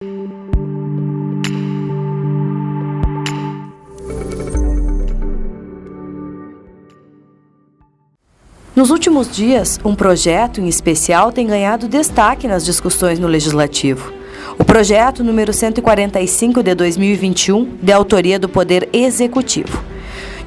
Nos últimos dias, um projeto em especial tem ganhado destaque nas discussões no Legislativo. O projeto número 145 de 2021, de autoria do Poder Executivo,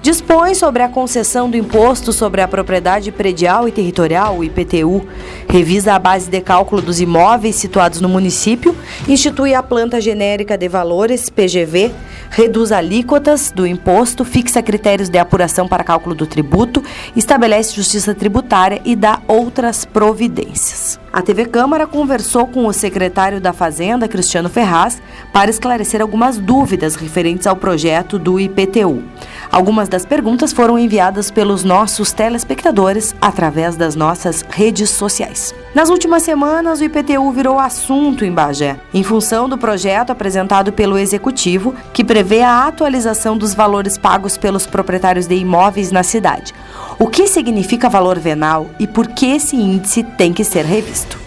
dispõe sobre a concessão do Imposto sobre a Propriedade Predial e Territorial, o IPTU, revisa a base de cálculo dos imóveis situados no município, institui a planta genérica de valores, PGV, reduz alíquotas do imposto, fixa critérios de apuração para cálculo do tributo, estabelece justiça tributária e dá outras providências. A TV Câmara conversou com o secretário da Fazenda, Cristiano Ferraz, para esclarecer algumas dúvidas referentes ao projeto do IPTU. Algumas das perguntas foram enviadas pelos nossos telespectadores através das nossas redes sociais. Nas últimas semanas, o IPTU virou assunto em Bagé, em função do projeto apresentado pelo Executivo, que prevê a atualização dos valores pagos pelos proprietários de imóveis na cidade. O que significa valor venal e por que esse índice tem que ser revisto?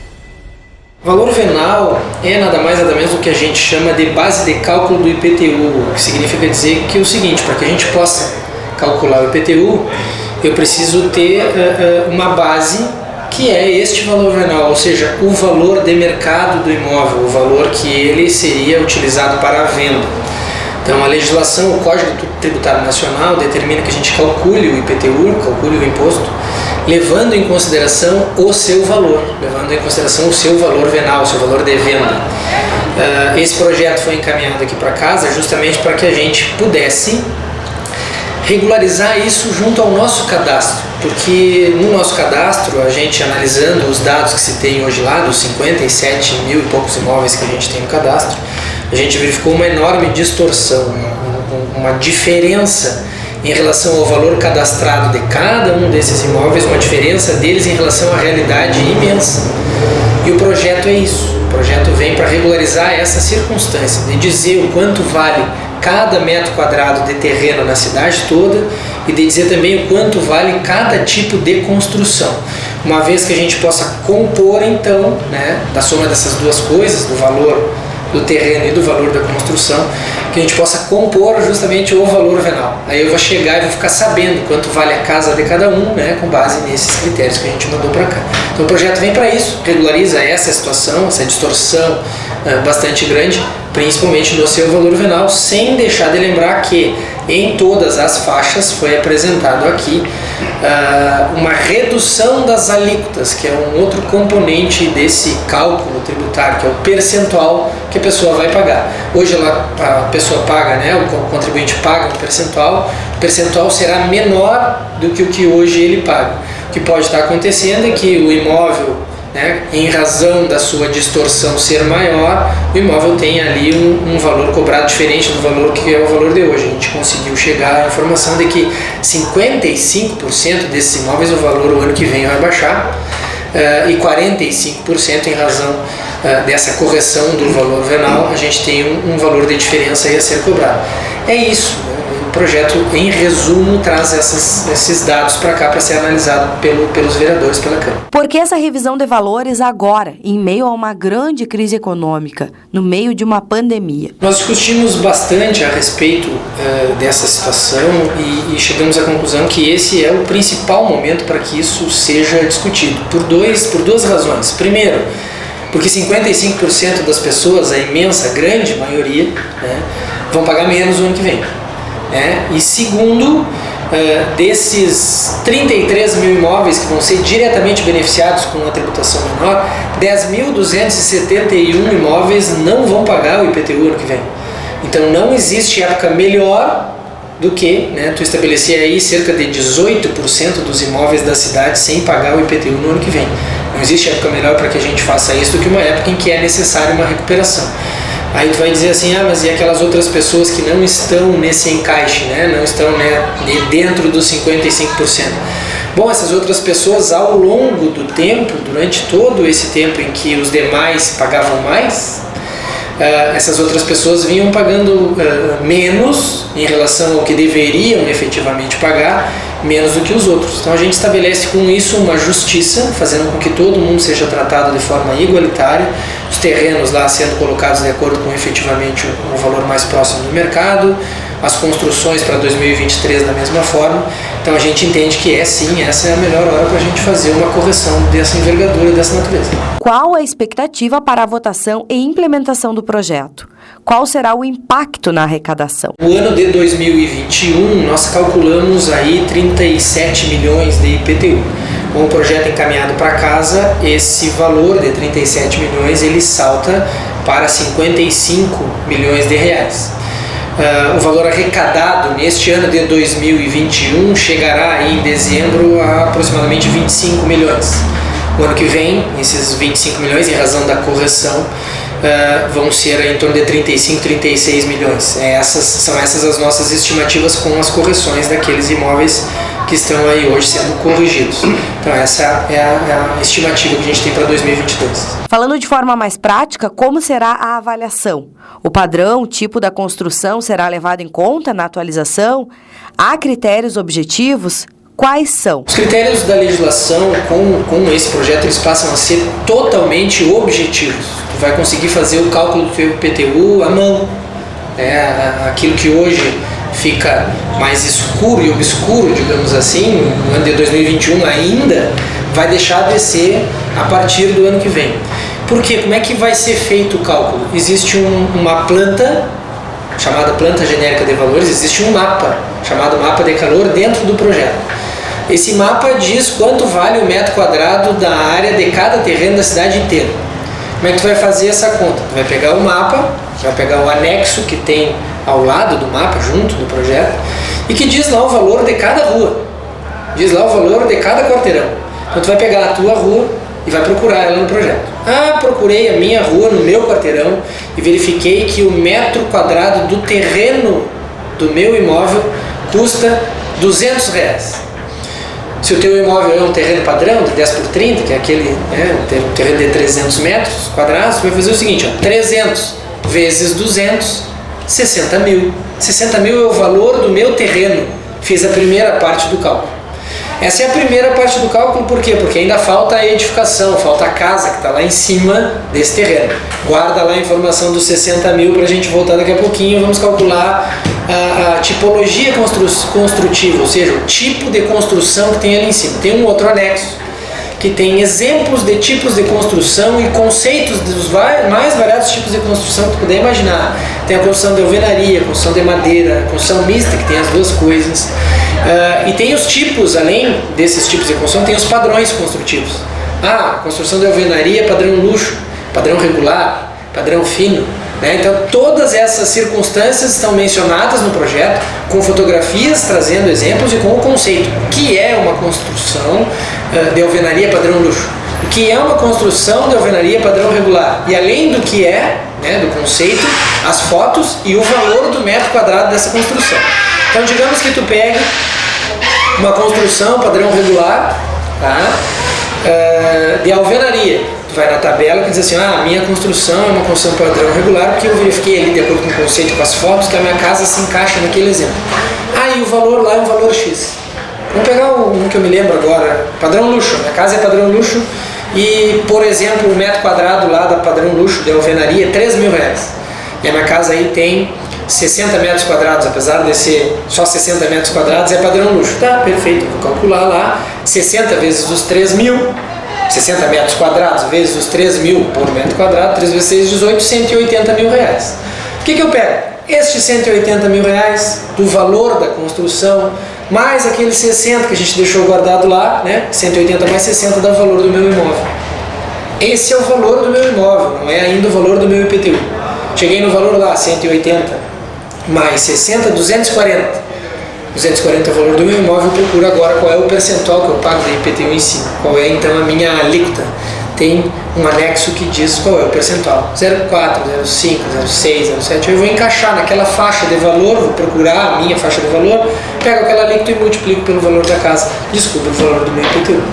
O valor venal é nada mais nada menos do que a gente chama de base de cálculo do IPTU, que significa dizer que é o seguinte: para que a gente possa calcular o IPTU, eu preciso ter uma base que é este valor venal, ou seja, o valor de mercado do imóvel, o valor que ele seria utilizado para a venda. Então, a legislação, o Código Tributário Nacional, determina que a gente calcule o IPTU, calcule o imposto, levando em consideração o seu valor, levando em consideração o seu valor venal, o seu valor de venda. Esse projeto foi encaminhado aqui para casa justamente para que a gente pudesse regularizar isso junto ao nosso cadastro, porque no nosso cadastro, a gente analisando os dados que se tem hoje lá, dos 57 mil e poucos imóveis que a gente tem no cadastro, a gente verificou uma enorme distorção, uma diferença em relação ao valor cadastrado de cada um desses imóveis, uma diferença deles em relação à realidade imensa. E o projeto é isso, o projeto vem para regularizar essa circunstância, de dizer o quanto vale cada metro quadrado de terreno na cidade toda e de dizer também o quanto vale cada tipo de construção. Uma vez que a gente possa compor então, da soma dessas duas coisas, do valor do terreno e do valor da construção, que a gente possa compor justamente o valor venal. Aí eu vou chegar e vou ficar sabendo quanto vale a casa de cada um, com base nesses critérios que a gente mandou para cá. Então o projeto vem para isso, regulariza essa situação, essa distorção bastante grande, principalmente no seu valor venal, sem deixar de lembrar que em todas as faixas foi apresentado aqui uma redução das alíquotas, que é um outro componente desse cálculo tributário, que é o percentual que a pessoa vai pagar. Hoje a pessoa paga, o contribuinte paga um percentual, o percentual será menor do que o que hoje ele paga. O que pode estar acontecendo é que o imóvel, em razão da sua distorção ser maior, o imóvel tem ali um valor cobrado diferente do valor que é o valor de hoje. A gente conseguiu chegar à informação de que 55% desses imóveis o valor o ano que vem vai baixar e 45% em razão dessa correção do valor venal, a gente tem um valor de diferença aí a ser cobrado. É isso. O projeto, em resumo, traz esses dados para cá para ser analisado pelos vereadores, pela Câmara. Por que essa revisão de valores agora, em meio a uma grande crise econômica, no meio de uma pandemia? Nós discutimos bastante a respeito dessa situação e chegamos à conclusão que esse é o principal momento para que isso seja discutido, por duas razões. Primeiro, porque 55% das pessoas, a imensa, grande maioria, vão pagar menos no ano que vem. E segundo, desses 33 mil imóveis que vão ser diretamente beneficiados com uma tributação menor, 10.271 imóveis não vão pagar o IPTU ano que vem. Então não existe época melhor do que tu estabelecer aí cerca de 18% dos imóveis da cidade sem pagar o IPTU no ano que vem. Não existe época melhor para que a gente faça isso do que uma época em que é necessária uma recuperação. Aí tu vai dizer assim, mas e aquelas outras pessoas que não estão nesse encaixe, não estão dentro dos 55%? Bom, essas outras pessoas ao longo do tempo, durante todo esse tempo em que os demais pagavam mais, essas outras pessoas vinham pagando menos em relação ao que deveriam efetivamente pagar, menos do que os outros. Então a gente estabelece com isso uma justiça, fazendo com que todo mundo seja tratado de forma igualitária, os terrenos lá sendo colocados de acordo com efetivamente o valor mais próximo do mercado, as construções para 2023 da mesma forma. Então a gente entende que sim, essa é a melhor hora para a gente fazer uma correção dessa envergadura e dessa natureza. Qual a expectativa para a votação e implementação do projeto? Qual será o impacto na arrecadação? No ano de 2021, nós calculamos aí 37 milhões de IPTU. Com o projeto encaminhado para casa, esse valor de 37 milhões ele salta para 55 milhões de reais. O valor arrecadado neste ano de 2021 chegará aí em dezembro a aproximadamente 25 milhões. No ano que vem, esses 25 milhões, em razão da correção, vão ser em torno de 35, 36 milhões. São essas as nossas estimativas com as correções daqueles imóveis que estão aí hoje sendo corrigidos. Então essa é a estimativa que a gente tem para 2022. Falando de forma mais prática, como será a avaliação? O padrão, o tipo da construção será levado em conta na atualização? Há critérios objetivos? Quais são? Os critérios da legislação com esse projeto eles passam a ser totalmente objetivos. Tu vai conseguir fazer o cálculo do teu IPTU à mão. Aquilo que hoje fica mais escuro e obscuro, digamos assim, no ano de 2021 ainda, vai deixar de ser a partir do ano que vem. Por quê? Como é que vai ser feito o cálculo? Existe uma planta, chamada planta genérica de valores, existe um mapa, chamado mapa de calor, dentro do projeto. Esse mapa diz quanto vale o metro quadrado da área de cada terreno da cidade inteira. Como é que tu vai fazer essa conta? Tu vai pegar o mapa, vai pegar o anexo que tem ao lado do mapa, junto do projeto, e que diz lá o valor de cada rua, diz lá o valor de cada quarteirão. Então tu vai pegar a tua rua e vai procurar ela no projeto. Procurei a minha rua no meu quarteirão e verifiquei que o metro quadrado do terreno do meu imóvel custa R$200. Se o teu imóvel é um terreno padrão de 10 por 30, que é aquele um terreno de 300 metros quadrados, você vai fazer o seguinte, 300 vezes 200, 60 mil. 60 mil é o valor do meu terreno. Fiz a primeira parte do cálculo. Essa é a primeira parte do cálculo, por quê? Porque ainda falta a edificação, falta a casa que está lá em cima desse terreno. Guarda lá a informação dos 60 mil para a gente voltar daqui a pouquinho. Vamos calcular a tipologia construtiva, ou seja, o tipo de construção que tem ali em cima. Tem um outro anexo que tem exemplos de tipos de construção e conceitos dos mais variados tipos de construção que tu puder imaginar. Tem a construção de alvenaria, a construção de madeira, a construção mista, que tem as duas coisas. E tem os tipos, além desses tipos de construção, tem os padrões construtivos. Construção de alvenaria, padrão luxo, padrão regular, padrão fino. Então todas essas circunstâncias estão mencionadas no projeto, com fotografias trazendo exemplos e com o conceito. O que é uma construção de alvenaria padrão luxo? O que é uma construção de alvenaria padrão regular? E além do que é, do conceito, as fotos e o valor do metro quadrado dessa construção. Então digamos que tu pegue uma construção padrão regular, de alvenaria. Vai na tabela que diz assim, a minha construção é uma construção padrão regular, porque eu verifiquei ali, de acordo com o conceito, com as fotos, que a minha casa se encaixa naquele exemplo. E o valor lá é um valor X. Vamos pegar um que eu me lembro agora, padrão luxo. Minha casa é padrão luxo e, por exemplo, o metro quadrado lá da padrão luxo de alvenaria é R$3.000. E a minha casa aí tem 60 metros quadrados, apesar de ser só 60 metros quadrados, é padrão luxo. Tá, perfeito, vou calcular lá, 60 vezes os 3.000, 60 metros quadrados vezes os 3.000 por metro quadrado, 3 vezes 6, 18, 180 mil reais. O que eu pego? Estes 180 mil reais do valor da construção, mais aqueles 60 que a gente deixou guardado lá, 180 mais 60 dá o valor do meu imóvel. Esse é o valor do meu imóvel, não é ainda o valor do meu IPTU. Cheguei no valor lá, 180 mais 60, 240. 240 é o valor do meu imóvel, eu procuro agora qual é o percentual que eu pago de IPTU em cima. Qual é então a minha alíquota. Tem um anexo que diz qual é o percentual. 0,4, 0,5, 0,6, 0,7. Eu vou encaixar naquela faixa de valor, vou procurar a minha faixa de valor, pego aquela alíquota e multiplico pelo valor da casa. Descubro o valor do meu IPTU.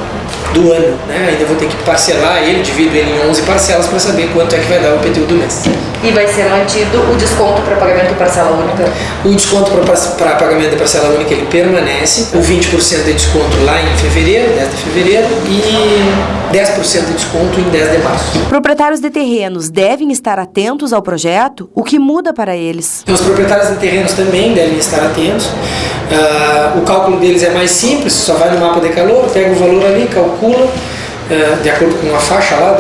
Do ano. Ainda vou ter que parcelar ele, divido ele em 11 parcelas para saber quanto é que vai dar o IPTU do mês. E vai ser mantido o desconto para pagamento de parcela única? O desconto para pagamento de parcela única ele permanece, o 20% de desconto lá em fevereiro, 10 de fevereiro, e 10% de desconto em 10 de março. Proprietários de terrenos devem estar atentos ao projeto? O que muda para eles? Os proprietários de terrenos também devem estar atentos. O cálculo deles é mais simples, só vai no mapa de calor, pega o valor ali, calcula, de acordo com a faixa lá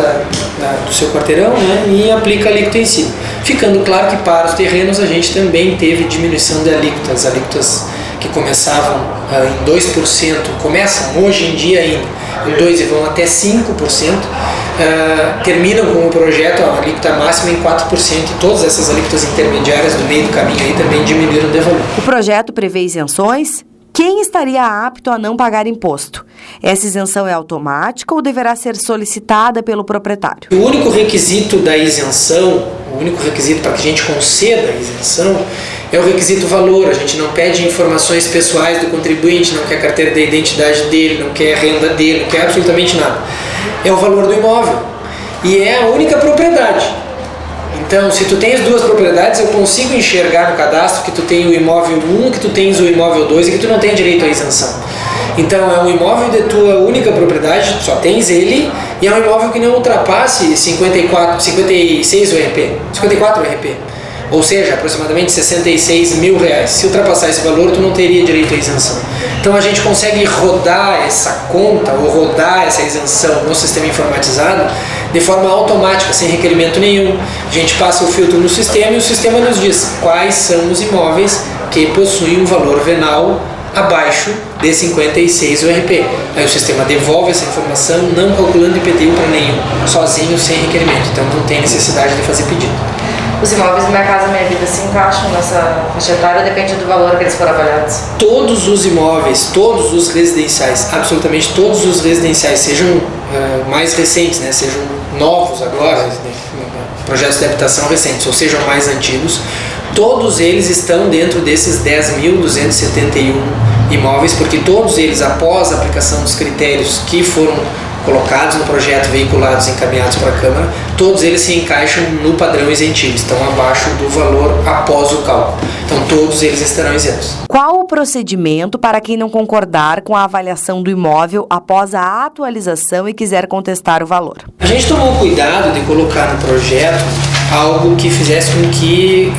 do seu quarteirão, né, e aplica a alíquota em si. Ficando claro que para os terrenos a gente também teve diminuição de alíquotas, alíquotas que começavam em 2%, começam hoje em dia ainda em 2% e vão até 5%, terminam com o projeto a alíquota máxima em 4%, e todas essas alíquotas intermediárias do meio do caminho aí também diminuíram de valor. O projeto prevê isenções? Quem estaria apto a não pagar imposto? Essa isenção é automática ou deverá ser solicitada pelo proprietário? O único requisito da isenção, o único requisito para que a gente conceda a isenção é o requisito valor. A gente não pede informações pessoais do contribuinte, não quer a carteira de identidade dele, não quer a renda dele, não quer absolutamente nada. É o valor do imóvel e é a única propriedade. Então, se tu tens duas propriedades, eu consigo enxergar no cadastro que tu tem o imóvel 1, que tu tens o imóvel 2 e que tu não tem direito à isenção. Então, é um imóvel de tua única propriedade, só tens ele, e é um imóvel que não ultrapasse 56 URP, 54 URP. Ou seja, aproximadamente R$66 mil. Se ultrapassar esse valor, tu não teria direito à isenção. Então a gente consegue rodar essa conta ou rodar essa isenção no sistema informatizado de forma automática, sem requerimento nenhum. A gente passa o filtro no sistema e o sistema nos diz quais são os imóveis que possuem um valor venal abaixo de 56 URP. Aí o sistema devolve essa informação, não calculando IPTU para nenhum, sozinho, sem requerimento. Então não tem necessidade de fazer pedido. Os imóveis Minha Casa Minha Vida se encaixam nessa faixa etária, depende do valor que eles foram avaliados? Todos os imóveis, todos os residenciais, absolutamente todos os residenciais, sejam mais recentes, né, sejam novos agora, projetos de habitação recentes, ou sejam mais antigos, todos eles estão dentro desses 10.271 imóveis, porque todos eles, após a aplicação dos critérios que foram colocados no projeto, veiculados, encaminhados para a Câmara, todos eles se encaixam no padrão isentivo, estão abaixo do valor após o cálculo. Então todos eles estarão isentos. Qual o procedimento para quem não concordar com a avaliação do imóvel após a atualização e quiser contestar o valor? A gente tomou cuidado de colocar no projeto algo que fizesse com que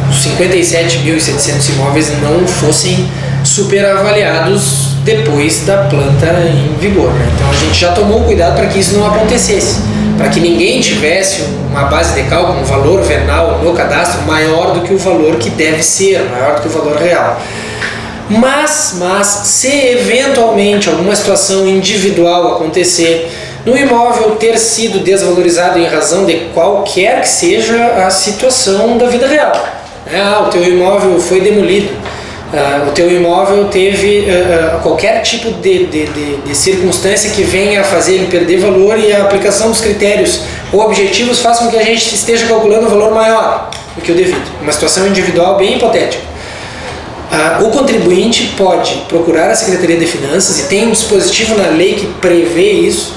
os 57.700 imóveis não fossem superavaliados depois da planta em vigor, né? Então a gente já tomou cuidado para que isso não acontecesse, para que ninguém tivesse uma base de cálculo, um valor venal no cadastro maior do que o valor que deve ser, maior do que o valor real. Mas se eventualmente alguma situação individual acontecer, no imóvel ter sido desvalorizado em razão de qualquer que seja a situação da vida real, o teu imóvel foi demolido, o teu imóvel teve qualquer tipo de circunstância que venha a fazer ele perder valor e a aplicação dos critérios ou objetivos faz com que a gente esteja calculando um valor maior do que o devido. Uma situação individual bem hipotética. O contribuinte pode procurar a Secretaria de Finanças e tem um dispositivo na lei que prevê isso,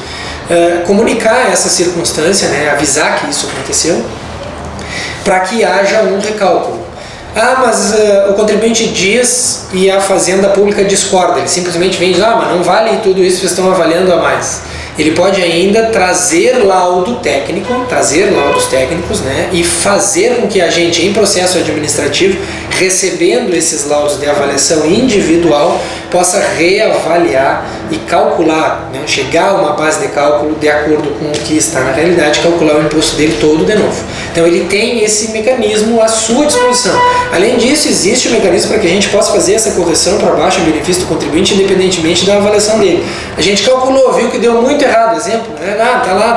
comunicar essa circunstância, né, avisar que isso aconteceu, para que haja um recálculo. Mas o contribuinte diz e a Fazenda Pública discorda, ele simplesmente vem e diz, mas não vale tudo isso que vocês estão avaliando a mais. Ele pode ainda trazer laudos técnicos, né, e fazer com que a gente, em processo administrativo, recebendo esses laudos de avaliação individual, possa reavaliar e calcular, né, chegar a uma base de cálculo de acordo com o que está na realidade, calcular o imposto dele todo de novo. Então ele tem esse mecanismo à sua disposição. Além disso, existe um mecanismo para que a gente possa fazer essa correção para baixo em benefício do contribuinte, independentemente da avaliação dele. A gente calculou, viu que deu muito errado, exemplo, né?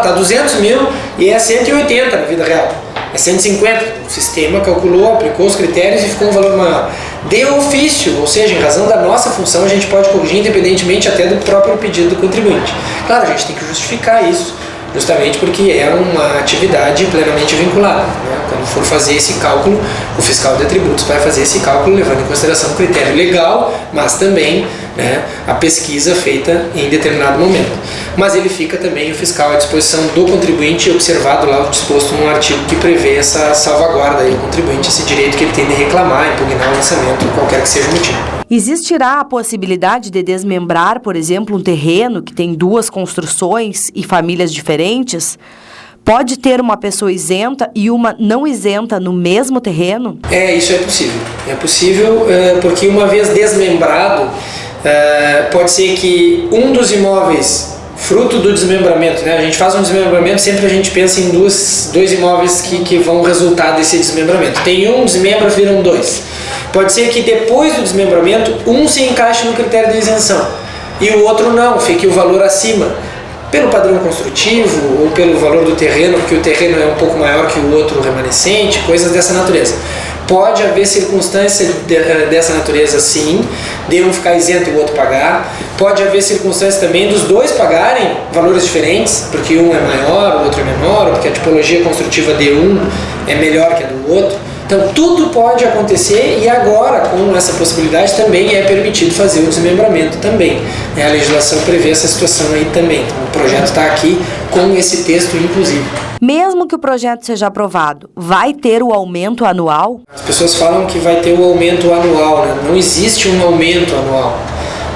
Tá 200 mil e é 180 na vida real. É 150, o sistema calculou, aplicou os critérios e ficou um valor maior. De ofício, ou seja, em razão da nossa função, a gente pode corrigir independentemente até do próprio pedido do contribuinte. Claro, a gente tem que justificar isso, justamente porque é uma atividade plenamente vinculada, né? Quando for fazer esse cálculo, o fiscal de tributos vai fazer esse cálculo levando em consideração o critério legal, mas também né, a pesquisa feita em determinado momento. Mas ele fica também o fiscal à disposição do contribuinte, observado lá o disposto no artigo que prevê essa salvaguarda aí, o contribuinte, esse direito que ele tem de reclamar, impugnar o lançamento, qualquer que seja o motivo. Existirá a possibilidade de desmembrar, por exemplo, um terreno que tem 2 construções e famílias diferentes? Pode ter uma pessoa isenta e uma não isenta no mesmo terreno? Isso é possível. É possível porque uma vez desmembrado, pode ser que um dos imóveis, fruto do desmembramento, né? A gente faz um desmembramento, sempre a gente pensa em dois imóveis que vão resultar desse desmembramento. Tem um, desmembra, viram 2. Pode ser que depois do desmembramento, um se encaixe no critério de isenção e o outro não, fique o valor acima, pelo padrão construtivo ou pelo valor do terreno, porque o terreno é um pouco maior que o outro remanescente, coisas dessa natureza. Pode haver circunstância dessa natureza, sim, de um ficar isento e o outro pagar. Pode haver circunstâncias também dos 2 pagarem valores diferentes, porque um é maior, o outro é menor, ou porque a tipologia construtiva de um é melhor que a do outro. Então tudo pode acontecer e agora com essa possibilidade também é permitido fazer o desmembramento também. A legislação prevê essa situação aí também. Então, o projeto está aqui com esse texto inclusive. Mesmo que o projeto seja aprovado, vai ter o aumento anual? As pessoas falam que vai ter o aumento anual, né? Não existe um aumento anual.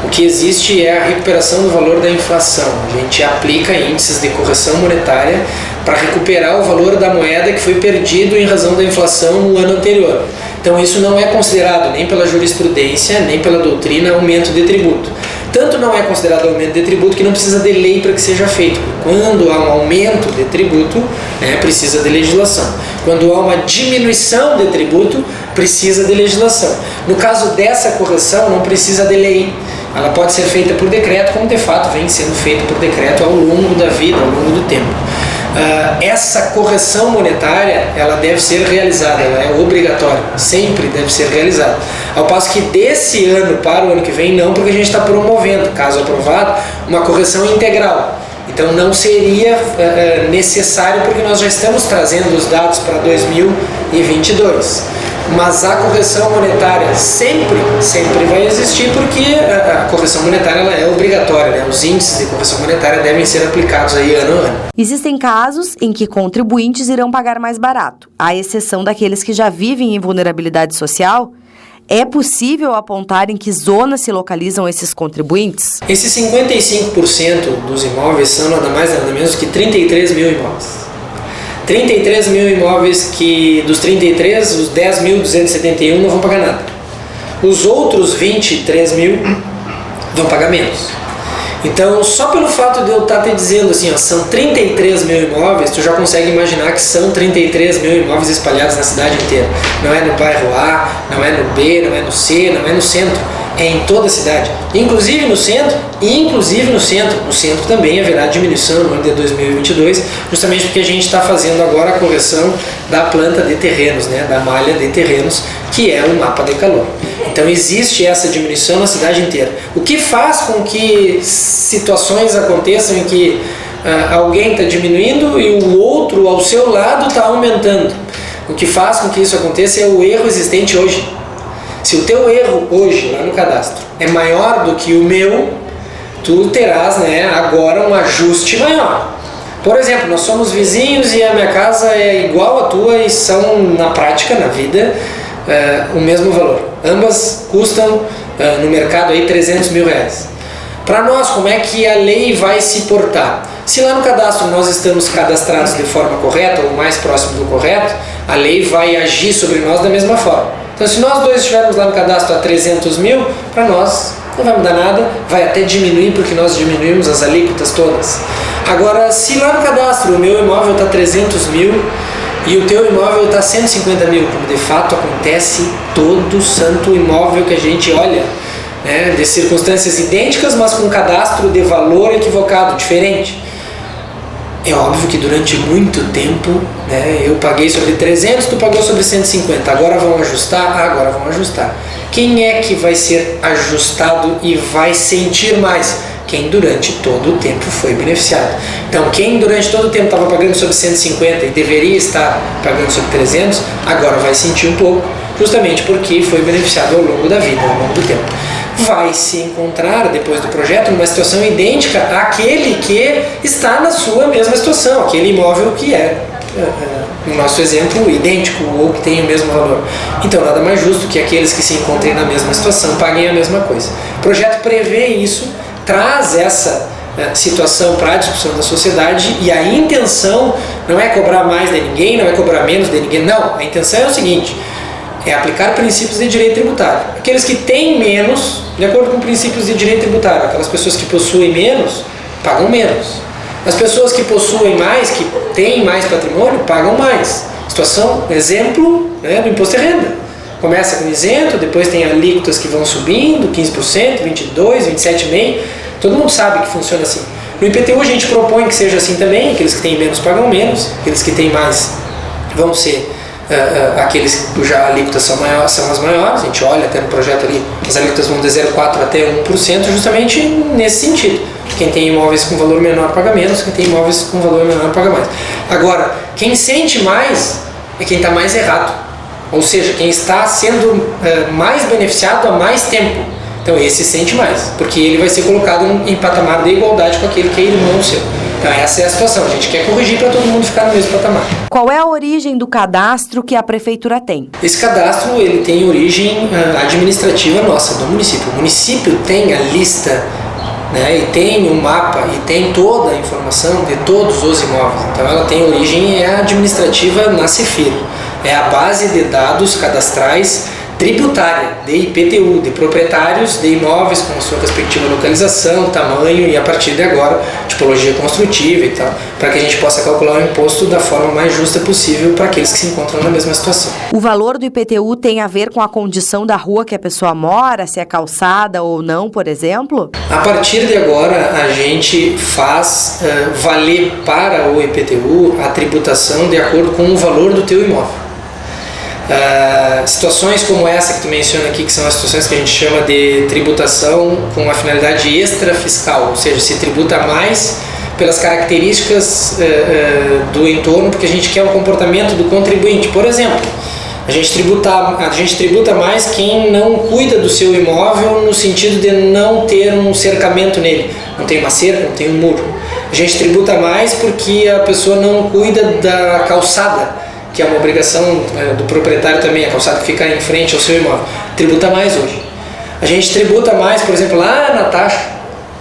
O que existe é a recuperação do valor da inflação. A gente aplica índices de correção monetária para recuperar o valor da moeda que foi perdido em razão da inflação no ano anterior. Então isso não é considerado nem pela jurisprudência, nem pela doutrina aumento de tributo. Tanto não é considerado aumento de tributo que não precisa de lei para que seja feito. Quando há um aumento de tributo, precisa de legislação. Quando há uma diminuição de tributo, precisa de legislação. No caso dessa correção, não precisa de lei. Ela pode ser feita por decreto, como de fato vem sendo feita por decreto ao longo da vida, ao longo do tempo. Essa correção monetária, ela deve ser realizada, ela é obrigatória, sempre deve ser realizada. Ao passo que desse ano para o ano que vem, não, porque a gente está promovendo, caso aprovado, uma correção integral. Então não seria necessário, porque nós já estamos trazendo os dados para 2022. Mas a correção monetária sempre vai existir, porque a correção monetária ela é obrigatória, né? Os índices de correção monetária devem ser aplicados aí ano a ano. Existem casos em que contribuintes irão pagar mais barato, à exceção daqueles que já vivem em vulnerabilidade social. É possível apontar em que zonas se localizam esses contribuintes? Esses 55% dos imóveis são nada mais nada menos que 33 mil imóveis. 33 mil imóveis que, dos 33, os 10.271 não vão pagar nada. Os outros 23 mil vão pagar menos. Então, só pelo fato de eu estar te dizendo assim, são 33 mil imóveis, tu já consegue imaginar que são 33 mil imóveis espalhados na cidade inteira. Não é no bairro A, não é no B, não é no C, não é no centro. É em toda a cidade, inclusive no centro, No centro também haverá diminuição no ano de 2022, justamente porque a gente está fazendo agora a correção da planta de terrenos, né, da malha de terrenos, que é o mapa de calor. Então existe essa diminuição na cidade inteira, o que faz com que situações aconteçam em que alguém está diminuindo e o outro ao seu lado está aumentando. O que faz com que isso aconteça é o erro existente hoje. Se o teu erro hoje lá no cadastro é maior do que o meu, tu terás, né, agora um ajuste maior. Por exemplo, nós somos vizinhos e a minha casa é igual à tua e são, na prática, na vida, o mesmo valor. Ambas custam no mercado aí 300 mil reais. Para nós, como é que a lei vai se portar? Se lá no cadastro nós estamos cadastrados de forma correta ou mais próximo do correto, a lei vai agir sobre nós da mesma forma. Então, se nós dois estivermos lá no cadastro a 300 mil, para nós não vai mudar nada, vai até diminuir porque nós diminuímos as alíquotas todas. Agora, se lá no cadastro o meu imóvel está 300 mil e o teu imóvel está 150 mil, como de fato acontece todo santo imóvel que a gente olha, né, de circunstâncias idênticas, mas com cadastro de valor equivocado, diferente. É óbvio que durante muito tempo, né, eu paguei sobre 300, tu pagou sobre 150, agora vão ajustar? Agora vão ajustar. Quem é que vai ser ajustado e vai sentir mais? Quem durante todo o tempo foi beneficiado. Então, quem durante todo o tempo estava pagando sobre 150 e deveria estar pagando sobre 300, agora vai sentir um pouco, justamente porque foi beneficiado ao longo da vida, ao longo do tempo. vai se encontrar, depois do projeto, numa situação idêntica àquele que está na sua mesma situação, aquele imóvel que é, no nosso exemplo, idêntico ou que tem o mesmo valor. Então, nada mais justo que aqueles que se encontrem na mesma situação paguem a mesma coisa. O projeto prevê isso, traz essa situação para a discussão da sociedade, e a intenção não é cobrar mais de ninguém, não é cobrar menos de ninguém, não. A intenção é o seguinte: é aplicar princípios de direito tributário. Aqueles que têm menos, de acordo com princípios de direito tributário, aquelas pessoas que possuem menos, pagam menos. As pessoas que possuem mais, que têm mais patrimônio, pagam mais. Situação, exemplo, né, do imposto de renda. Começa com isento, depois tem alíquotas que vão subindo, 15%, 22%, 27,5%. Todo mundo sabe que funciona assim. No IPTU a gente propõe que seja assim também, aqueles que têm menos pagam menos, aqueles que têm mais vão ser aqueles cujas alíquotas são as maiores. A gente olha até no projeto ali, as alíquotas vão de 0,4% até 1%, justamente nesse sentido. Quem tem imóveis com valor menor paga menos, quem tem imóveis com valor menor paga mais. Agora, quem sente mais é quem está mais errado, ou seja, quem está sendo mais beneficiado há mais tempo. Então esse sente mais, porque ele vai ser colocado em patamar de igualdade com aquele que é irmão seu. Então essa é a situação, a gente quer corrigir para todo mundo ficar no mesmo patamar. Qual é a origem do cadastro que a prefeitura tem? Esse cadastro ele tem origem administrativa nossa, do município. O município tem a lista, né, e tem o mapa, e tem toda a informação de todos os imóveis. Então ela tem origem administrativa na CEFIR. É a base de dados cadastrais tributária, de IPTU, de proprietários de imóveis com a sua respectiva localização, tamanho e, a partir de agora, tipologia construtiva e tal, para que a gente possa calcular o imposto da forma mais justa possível para aqueles que se encontram na mesma situação. O valor do IPTU tem a ver com a condição da rua que a pessoa mora, se é calçada ou não, por exemplo? A partir de agora, a gente faz valer para o IPTU a tributação de acordo com o valor do teu imóvel. Situações como essa que tu menciona aqui, que são as situações que a gente chama de tributação com a finalidade extrafiscal, ou seja, se tributa mais pelas características do entorno, porque a gente quer o comportamento do contribuinte. Por exemplo, a gente tributa mais quem não cuida do seu imóvel, no sentido de não ter um cercamento nele, não tem uma cerca, não tem um muro. A gente tributa mais porque a pessoa não cuida da calçada, que é uma obrigação do proprietário também, a calçada que fica em frente ao seu imóvel. Tributa mais hoje. A gente tributa mais, por exemplo, lá na taxa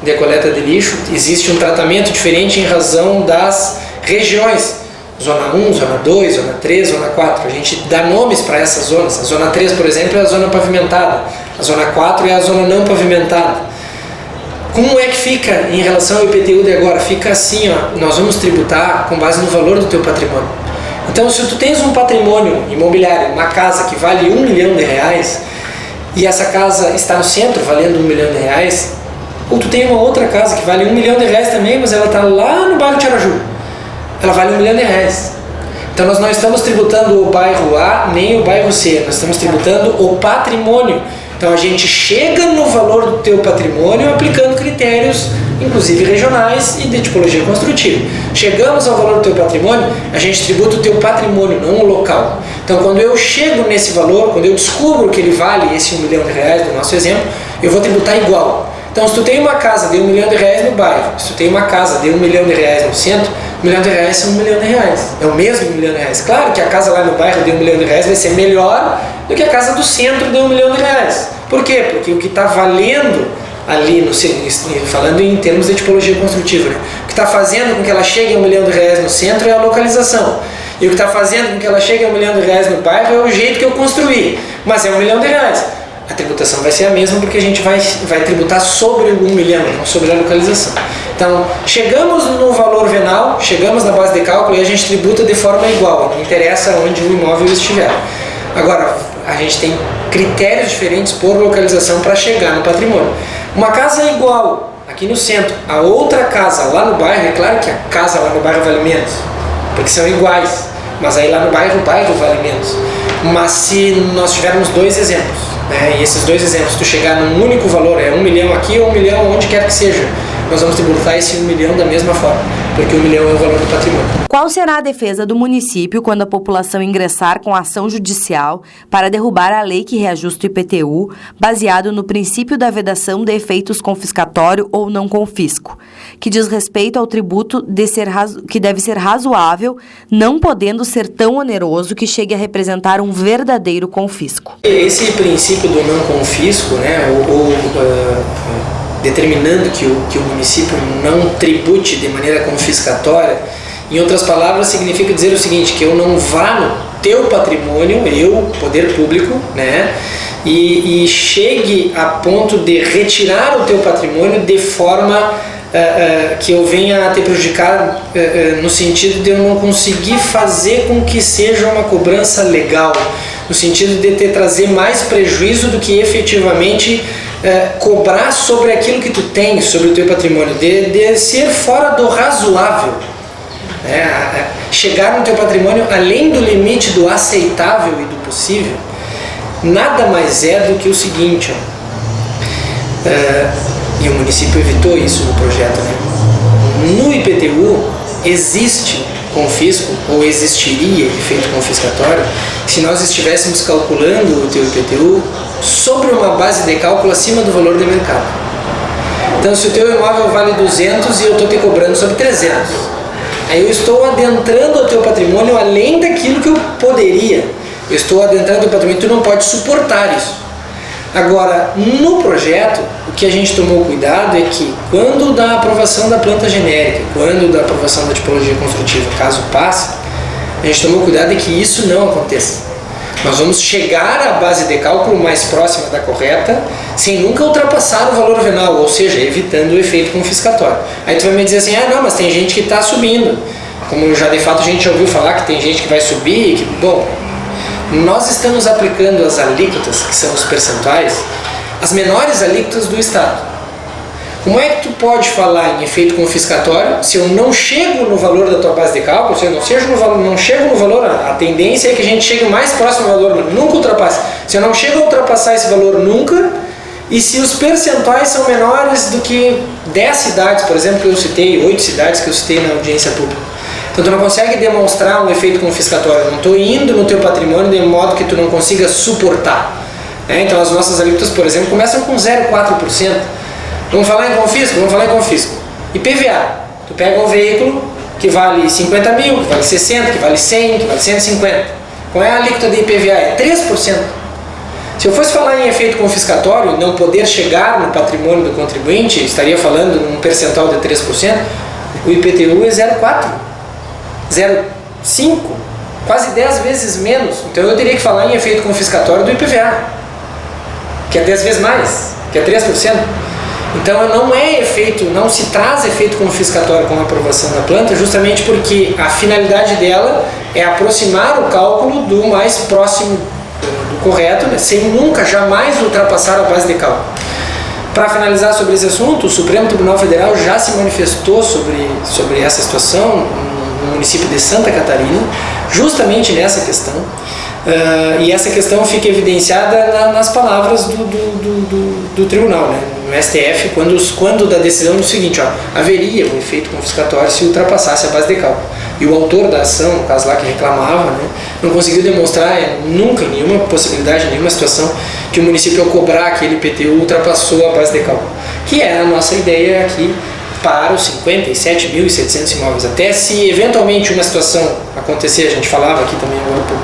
de coleta de lixo, existe um tratamento diferente em razão das regiões. Zona 1, Zona 2, Zona 3, Zona 4. A gente dá nomes para essas zonas. A Zona 3, por exemplo, é a zona pavimentada. A Zona 4 é a zona não pavimentada. Como é que fica em relação ao IPTU de agora? Fica assim, ó, nós vamos tributar com base no valor do teu patrimônio. Então, se tu tens um patrimônio imobiliário, uma casa que vale R$1 milhão, e essa casa está no centro valendo R$1 milhão, ou tu tem uma outra casa que vale R$1 milhão também, mas ela está lá no bairro de Araju, ela vale R$1 milhão. Então nós não estamos tributando o bairro A nem o bairro C, nós estamos tributando o patrimônio. Então a gente chega no valor do teu patrimônio aplicando critérios, inclusive regionais e de tipologia construtiva. Chegamos ao valor do teu patrimônio, a gente tributa o teu patrimônio, não o local. Então quando eu chego nesse valor, quando eu descubro que ele vale esse R$1 milhão do nosso exemplo, eu vou tributar igual. Então se tu tem uma casa de R$1 milhão no bairro, se tu tem uma casa de R$1 milhão no centro, R$1 milhão são R$1 milhão. É o mesmo R$1 milhão. Claro que a casa lá no bairro de R$1 milhão vai ser melhor do que a casa do centro de R$1 milhão. Por quê? Porque o que está valendo ali, falando em termos de tipologia construtiva, né? O que está fazendo com que ela chegue a R$1 milhão no centro é a localização. E o que está fazendo com que ela chegue a R$1 milhão no bairro é o jeito que eu construí. Mas é R$1 milhão. A tributação vai ser a mesma porque a gente vai tributar sobre o 1 milhão, não sobre a localização. Então, chegamos no valor venal, chegamos na base de cálculo e a gente tributa de forma igual, não interessa onde o imóvel estiver. Agora, a gente tem critérios diferentes por localização para chegar no patrimônio. Uma casa é igual aqui no centro, a outra casa lá no bairro, é claro que a casa lá no bairro vale menos, porque são iguais, mas aí lá no bairro, o bairro vale menos. Mas se nós tivermos dois exemplos, né, e esses dois exemplos, tu chegar num único valor, é R$1 milhão aqui ou R$1 milhão onde quer que seja, nós vamos tributar esse 1 milhão da mesma forma, porque 1 milhão é o valor do patrimônio. Qual será a defesa do município quando a população ingressar com ação judicial para derrubar a lei que reajusta o IPTU, baseado no princípio da vedação de efeitos confiscatório ou não confisco, que diz respeito ao tributo que deve ser razoável, não podendo ser tão oneroso que chegue a representar um verdadeiro confisco? Esse princípio do não confisco, né, determinando que o município não tribute de maneira confiscatória, em outras palavras, significa dizer o seguinte, que eu não vá no teu patrimônio, eu, poder público, né, e chegue a ponto de retirar o teu patrimônio de forma que eu venha a te prejudicar no sentido de eu não conseguir fazer com que seja uma cobrança legal, no sentido de te trazer mais prejuízo do que efetivamente cobrar sobre aquilo que tu tens, sobre o teu patrimônio, de ser fora do razoável. Chegar no teu patrimônio além do limite do aceitável e do possível, nada mais é do que o seguinte, e o município evitou isso no projeto, né? No IPTU existe confisco, ou existiria efeito confiscatório, se nós estivéssemos calculando o teu IPTU sobre uma base de cálculo acima do valor de mercado. Então, se o teu imóvel vale 200 e eu estou te cobrando sobre 300, aí eu estou adentrando o teu patrimônio além daquilo que eu poderia. Eu estou adentrando o teu patrimônio, tu não pode suportar isso. Agora, no projeto, o que a gente tomou cuidado é que, quando da aprovação da planta genérica, quando da aprovação da tipologia construtiva, caso passe, a gente tomou cuidado de que isso não aconteça. Nós vamos chegar à base de cálculo mais próxima da correta, sem nunca ultrapassar o valor venal, ou seja, evitando o efeito confiscatório. Aí tu vai me dizer assim, não, mas tem gente que está subindo. Como já de fato a gente já ouviu falar que tem gente que vai subir, bom, nós estamos aplicando as alíquotas, que são os percentuais, as menores alíquotas do Estado. Como é que tu pode falar em efeito confiscatório se eu não chego no valor da tua base de cálculo, se eu não chego no valor, a tendência é que a gente chegue mais próximo ao valor, nunca ultrapasse. Se eu não chego a ultrapassar esse valor nunca, e se os percentuais são menores do que 10 cidades, por exemplo, que eu citei, 8 cidades que eu citei na audiência pública. Então tu não consegue demonstrar um efeito confiscatório, eu não estou indo no teu patrimônio de modo que tu não consiga suportar. Então as nossas alíquotas, por exemplo, começam com 0,4%. Vamos falar em confisco. E PVA, tu pega um veículo que vale 50 mil, que vale 60, que vale 100, que vale 150. Qual é a alíquota de IPVA? É 3%. Se eu fosse falar em efeito confiscatório e não poder chegar no patrimônio do contribuinte, estaria falando num percentual de 3%, o IPTU é 0,4%. 0,5%, quase 10 vezes menos. Então eu teria que falar em efeito confiscatório do IPVA, que é 10 vezes mais, que é 3%. Então não se traz efeito confiscatório com a aprovação da planta, justamente porque a finalidade dela é aproximar o cálculo do mais próximo do correto, né, sem nunca, jamais ultrapassar a base de cálculo. Para finalizar sobre esse assunto, o Supremo Tribunal Federal já se manifestou sobre essa situação no município de Santa Catarina, justamente nessa questão, e essa questão fica evidenciada nas palavras do tribunal, né, no STF, quando da decisão do seguinte, haveria um efeito confiscatório se ultrapassasse a base de cálculo. E o autor da ação, no caso lá que reclamava, né, não conseguiu demonstrar nunca, em nenhuma possibilidade, em nenhuma situação, que o município, ao cobrar aquele IPTU, ultrapassou a base de cálculo, que é a nossa ideia aqui para os 57.700 imóveis. Até se eventualmente uma situação acontecer, a gente falava aqui também agora um pouco,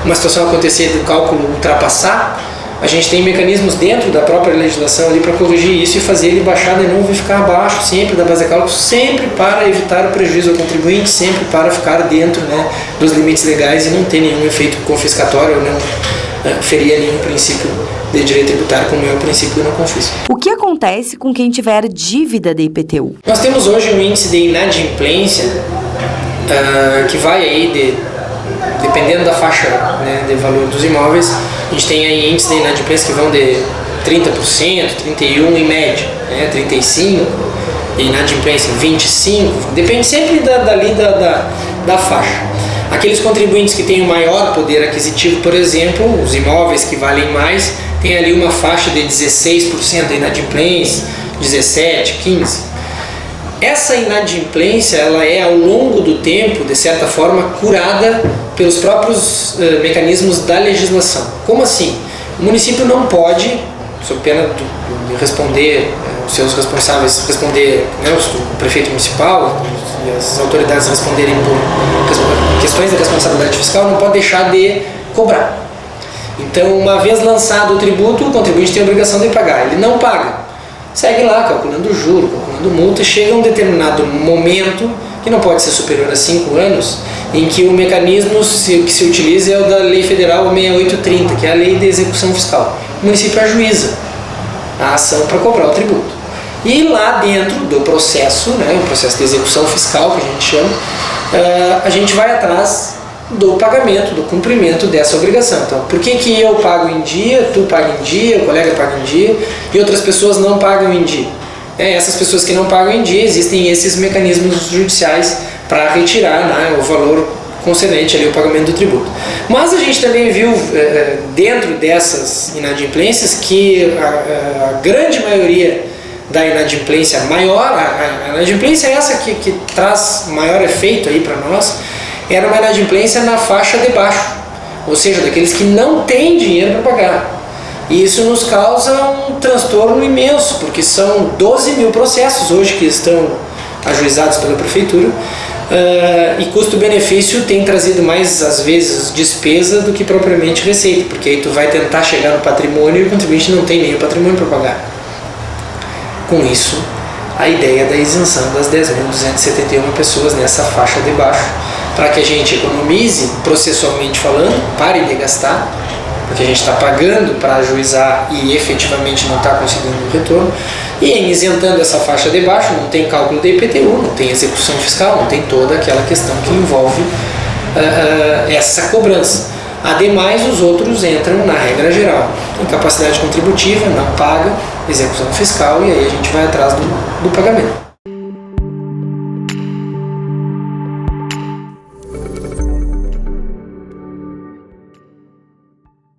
uma situação acontecer do cálculo ultrapassar, a gente tem mecanismos dentro da própria legislação ali para corrigir isso e fazer ele baixar de novo e ficar abaixo sempre da base de cálculo, sempre para evitar o prejuízo ao contribuinte, sempre para ficar dentro, né, dos limites legais e não ter nenhum efeito confiscatório, não ferir nenhum princípio de direito tributário, como é o princípio do não confisco. O que acontece com quem tiver dívida de IPTU? Nós temos hoje um índice de inadimplência que vai aí dependendo da faixa, né, de valor dos imóveis, a gente tem aí índices de inadimplência que vão de 30%, 31% em média, né, 35%, e inadimplência 25%, depende sempre da faixa. Aqueles contribuintes que têm o maior poder aquisitivo, por exemplo, os imóveis que valem mais, tem ali uma faixa de 16% de inadimplência, 17%, 15%. Essa inadimplência, ela é ao longo do tempo, de certa forma, curada pelos próprios mecanismos da legislação. Como assim? O município não pode, sob pena de responder, os seus responsáveis responder, né, o prefeito municipal e as autoridades responderem por questões de responsabilidade fiscal, não pode deixar de cobrar. Então, uma vez lançado o tributo, o contribuinte tem a obrigação de pagar. Ele não paga. Segue lá, calculando juro, calculando multa, chega a um determinado momento, que não pode ser superior a 5 anos, em que o mecanismo que se utiliza é o da Lei Federal 6830, que é a Lei de Execução Fiscal. O município ajuiza a ação para cobrar o tributo. E lá dentro do processo, né, o processo de execução fiscal, que a gente chama, a gente vai atrás do pagamento, do cumprimento dessa obrigação. Então, por que eu pago em dia, tu paga em dia, o colega paga em dia e outras pessoas não pagam em dia? Essas pessoas que não pagam em dia, existem esses mecanismos judiciais para retirar, né, o valor concedente ali, o pagamento do tributo. Mas a gente também viu dentro dessas inadimplências que a grande maioria da inadimplência maior, a inadimplência é essa que traz maior efeito aí para nós, era uma inadimplência na faixa de baixo, ou seja, daqueles que não têm dinheiro para pagar. E isso nos causa um transtorno imenso, porque são 12 mil processos hoje que estão ajuizados pela prefeitura, e custo-benefício tem trazido mais, às vezes, despesa do que propriamente receita, porque aí tu vai tentar chegar no patrimônio e o contribuinte não tem nem o patrimônio para pagar. Com isso, a ideia da isenção das 10.271 pessoas nessa faixa de baixo, para que a gente economize, processualmente falando, pare de gastar, porque a gente está pagando para ajuizar e efetivamente não está conseguindo o retorno, e em isentando essa faixa de baixo, não tem cálculo de IPTU, não tem execução fiscal, não tem toda aquela questão que envolve essa cobrança. Ademais, os outros entram na regra geral. Incapacidade contributiva, não paga, execução fiscal, e aí a gente vai atrás do pagamento.